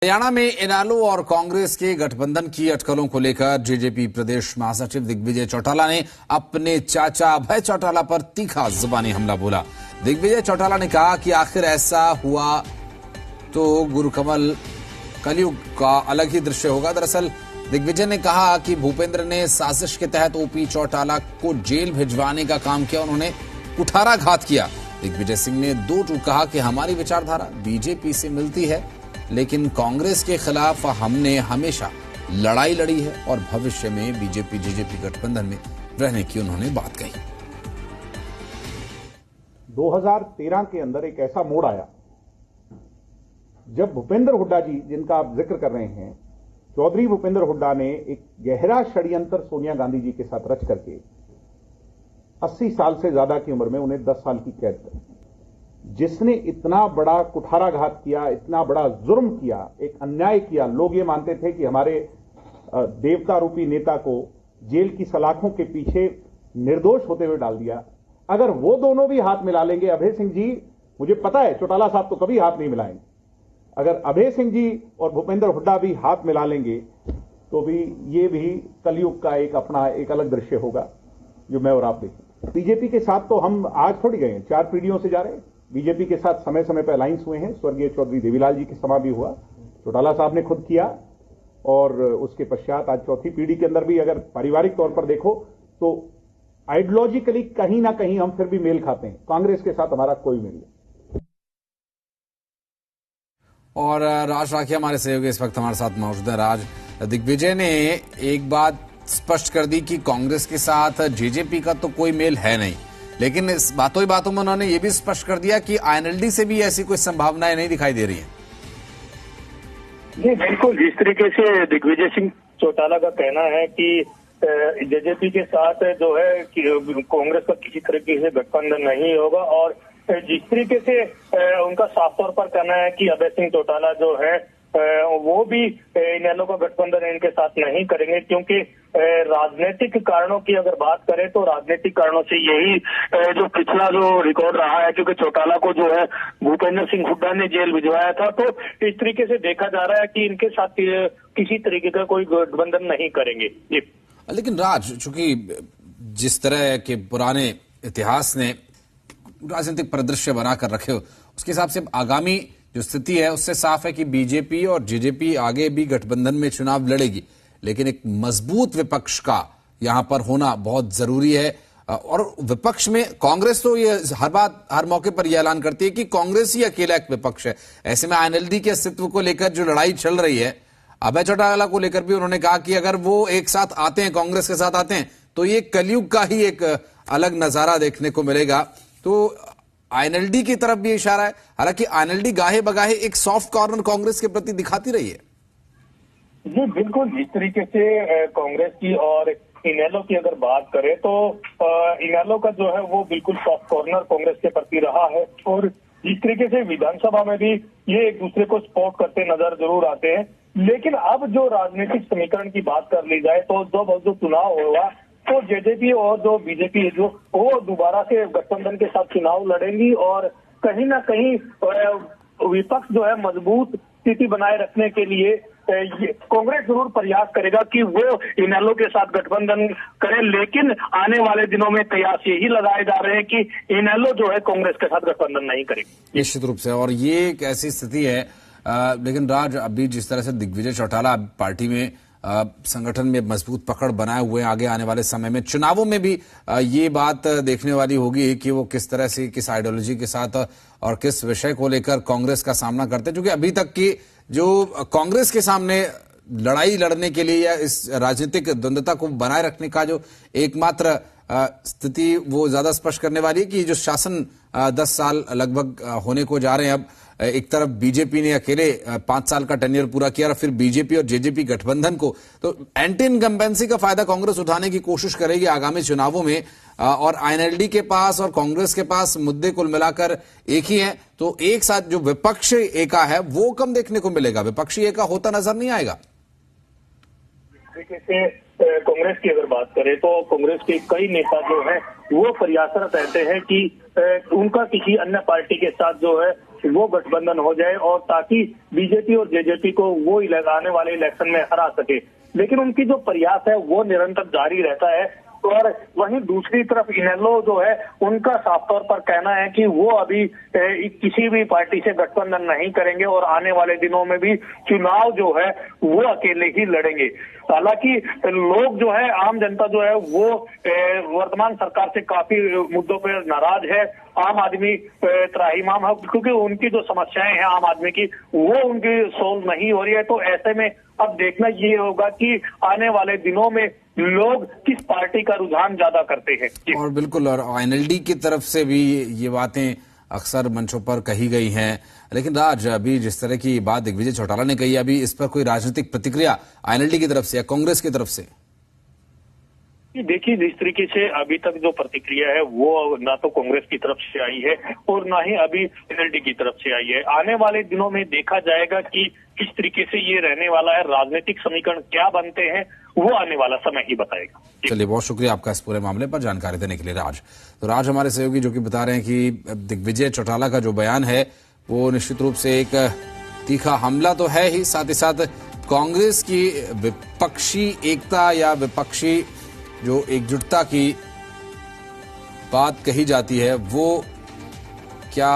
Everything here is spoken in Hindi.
हरियाणा में इनेलो और कांग्रेस के गठबंधन की अटकलों को लेकर जेजेपी प्रदेश महासचिव दिग्विजय चौटाला ने अपने चाचा अभय चौटाला पर तीखा जुबानी हमला बोला। दिग्विजय चौटाला ने कहा कि आखिर ऐसा हुआ तो गुरुकमल कलयुग का अलग ही दृश्य होगा। दरअसल दिग्विजय ने कहा कि भूपेंद्र ने साजिश के तहत ओपी चौटाला को जेल भिजवाने का काम किया, उन्होंने कुठाराघात किया। दिग्विजय सिंह ने दो टूक कहा कि हमारी विचारधारा बीजेपी से मिलती है, लेकिन कांग्रेस के खिलाफ हमने हमेशा लड़ाई लड़ी है और भविष्य में बीजेपी जेजेपी गठबंधन में रहने की उन्होंने बात कही। 2013 के अंदर एक ऐसा मोड़ आया जब भूपेंद्र हुड्डा जी, जिनका आप जिक्र कर रहे हैं, चौधरी भूपेंद्र हुड्डा ने एक गहरा षड्यंत्र सोनिया गांधी जी के साथ रच करके 80 साल से ज्यादा की उम्र में उन्हें 10 साल की कैद कर, जिसने इतना बड़ा कुठाराघात किया, इतना बड़ा जुर्म किया, एक अन्याय किया। लोग ये मानते थे कि हमारे देवता रूपी नेता को जेल की सलाखों के पीछे निर्दोष होते हुए डाल दिया। अगर वो दोनों भी हाथ मिला लेंगे, अभय सिंह जी, मुझे पता है चौटाला साहब तो कभी हाथ नहीं मिलाएंगे, अगर अभय सिंह जी और भूपेंद्र हुड्डा भी हाथ मिला लेंगे तो भी ये भी कलयुग का एक अपना एक अलग दृश्य होगा जो मैं और आप देखें। बीजेपी के साथ तो हम आज थोड़ी गए हैं, 4 पीढ़ियों से जा रहे हैं। बीजेपी के साथ समय समय पर अलायंस हुए हैं। स्वर्गीय चौधरी देवीलाल जी के समा भी हुआ, चौटाला साहब ने खुद किया, और उसके पश्चात आज चौथी पीढ़ी के अंदर भी अगर पारिवारिक तौर पर देखो तो आइडियोलॉजिकली कहीं ना कहीं हम फिर भी मेल खाते हैं। कांग्रेस के साथ हमारा कोई मेल नहीं। और राज राखिया हमारे सहयोगी इस वक्त हमारे साथ मौजूद है। राज, दिग्विजय ने एक बात स्पष्ट कर दी कि कांग्रेस के साथ जेजेपी का तो कोई मेल है नहीं, लेकिन इस बातों ही बातों में उन्होंने ये भी स्पष्ट कर दिया कि आईएनएलडी से भी ऐसी कोई संभावनाएं नहीं दिखाई दे रही हैं। जी बिल्कुल, जिस तरीके से दिग्विजय सिंह चौटाला का कहना है कि जेजेपी के साथ जो है कि कांग्रेस का किसी तरीके से गठबंधन नहीं होगा, और जिस तरीके से उनका साफ तौर पर कहना है कि अभय सिंह चौटाला जो है वो भी इनेलो का गठबंधन इनके साथ नहीं करेंगे, क्योंकि राजनीतिक कारणों की अगर बात करें तो राजनीतिक कारणों से यही जो पिछला जो रिकॉर्ड रहा है, क्योंकि चौटाला को जो है भूपेंद्र सिंह हुड्डा ने जेल भिजवाया था, तो इस तरीके से देखा जा रहा है कि इनके साथ किसी तरीके का कोई गठबंधन नहीं करेंगे। जी लेकिन राज, चूंकि जिस तरह के पुराने इतिहास ने राजनीतिक परिदृश्य बनाकर रखे हो, उसके हिसाब से आगामी जो स्थिति है उससे साफ है कि बीजेपी और जेजेपी आगे भी गठबंधन में चुनाव लड़ेगी, लेकिन एक मजबूत विपक्ष का यहां पर होना बहुत जरूरी है। और विपक्ष में कांग्रेस तो ये हर मौके पर यह ऐलान करती है कि कांग्रेस ही अकेला एक विपक्ष है। ऐसे में आईएनएलडी के अस्तित्व को लेकर जो लड़ाई चल रही है, अभय चौटाला को लेकर भी उन्होंने कहा कि अगर वो एक साथ आते हैं, कांग्रेस के साथ आते हैं, तो ये कलयुग का ही एक अलग नजारा देखने को मिलेगा। तो आईएनएलडी की तरफ भी इशारा है। हालांकि आईएनएलडी गाहे बगाहे एक सॉफ्ट कॉर्नर कांग्रेस के प्रति दिखाती रही है। जी बिल्कुल, जिस तरीके से कांग्रेस की और इनेलो की अगर बात करें तो इनेलो का जो है वो बिल्कुल सॉफ्ट कॉर्नर कांग्रेस के प्रति रहा है, और जिस तरीके से विधानसभा में भी ये एक दूसरे को सपोर्ट करते नजर जरूर आते हैं। लेकिन अब जो राजनीतिक समीकरण की बात कर ली जाए तो जो चुनाव होगा तो जेजेपी और जो बीजेपी जो वो दोबारा से गठबंधन के साथ चुनाव लड़ेंगी, और कहीं ना कहीं विपक्ष जो है मजबूत स्थिति बनाए रखने के लिए कांग्रेस जरूर प्रयास करेगा कि वो इनेलो के साथ गठबंधन करे, लेकिन आने वाले दिनों में कयास यही लगाए जा रहे हैं कि इनेलो जो है कांग्रेस के साथ गठबंधन नहीं करेगी निश्चित रूप से। और ये एक ऐसी स्थिति है, लेकिन राज, अभी जिस तरह से दिग्विजय चौटाला पार्टी में संगठन में मजबूत पकड़ बनाए हुए आगे आने वाले समय में चुनावों में भी ये बात देखने वाली होगी कि वो किस तरह से, किस आइडियोलॉजी के साथ और किस विषय को लेकर कांग्रेस का सामना करते हैं। क्योंकि अभी तक की जो कांग्रेस के सामने लड़ाई लड़ने के लिए या इस राजनीतिक द्वंद्वता को बनाए रखने का जो एकमात्र स्थिति वो ज्यादा स्पष्ट करने वाली है कि जो शासन 10 साल लगभग होने को जा रहे हैं, अब एक तरफ बीजेपी ने अकेले 5 साल का टेन्योर पूरा किया और फिर बीजेपी और जेजेपी गठबंधन को, तो एंटी इनकम्बेंसी का फायदा कांग्रेस उठाने की कोशिश करेगी आगामी चुनावों में। और आईएनएलडी के पास और कांग्रेस के पास मुद्दे कुल मिलाकर एक ही है, तो एक साथ जो विपक्ष एका है वो कम देखने को मिलेगा, विपक्षी एका होता नजर नहीं आएगा। कांग्रेस की अगर बात करें तो कांग्रेस के कई नेता जो हैं वो प्रयासरत रहते हैं कि उनका किसी अन्य पार्टी के साथ जो है वो गठबंधन हो जाए और ताकि बीजेपी और जेजेपी को वो आने वाले इलेक्शन में हरा सके। लेकिन उनकी जो प्रयास है वो निरंतर जारी रहता है। और वहीं दूसरी तरफ इनेलो जो है उनका साफ तौर पर कहना है कि वो अभी किसी भी पार्टी से गठबंधन नहीं करेंगे और आने वाले दिनों में भी चुनाव जो है वो अकेले ही लड़ेंगे। हालांकि लोग जो है, आम जनता जो है वो वर्तमान सरकार से काफी मुद्दों पर नाराज है। आम आदमी त्राहिमाम है क्योंकि उनकी जो समस्याएं हैं आम आदमी की वो उनकी सोल्व नहीं हो रही है। तो ऐसे में अब देखना ये होगा कि आने वाले दिनों में लोग किस पार्टी का रुझान ज्यादा करते हैं। और बिल्कुल, और एनएलडी की तरफ से भी ये बातें अक्सर मंचों पर कही गई हैं। लेकिन राज, अभी जिस तरह की बात दिग्विजय चौटाला ने कही, अभी इस पर कोई राजनीतिक प्रतिक्रिया एनएलडी की तरफ से या कांग्रेस की तरफ से? देखिए, जिस तरीके से अभी तक जो प्रतिक्रिया है वो ना तो कांग्रेस की तरफ से आई है और ना ही अभी एनएलडी की तरफ से आई है। आने वाले दिनों में देखा जाएगा कि किस तरीके से ये रहने वाला है, राजनीतिक समीकरण क्या बनते हैं वो आने वाला समय ही बताएगा। चलिए, बहुत शुक्रिया आपका इस पूरे मामले पर जानकारी देने के लिए राज। तो राज हमारे सहयोगी जो कि बता रहे हैं कि दिग्विजय चौटाला का जो बयान है वो निश्चित रूप से एक तीखा हमला तो है ही, साथ ही साथ कांग्रेस की विपक्षी एकता या विपक्षी जो एकजुटता की बात कही जाती है वो क्या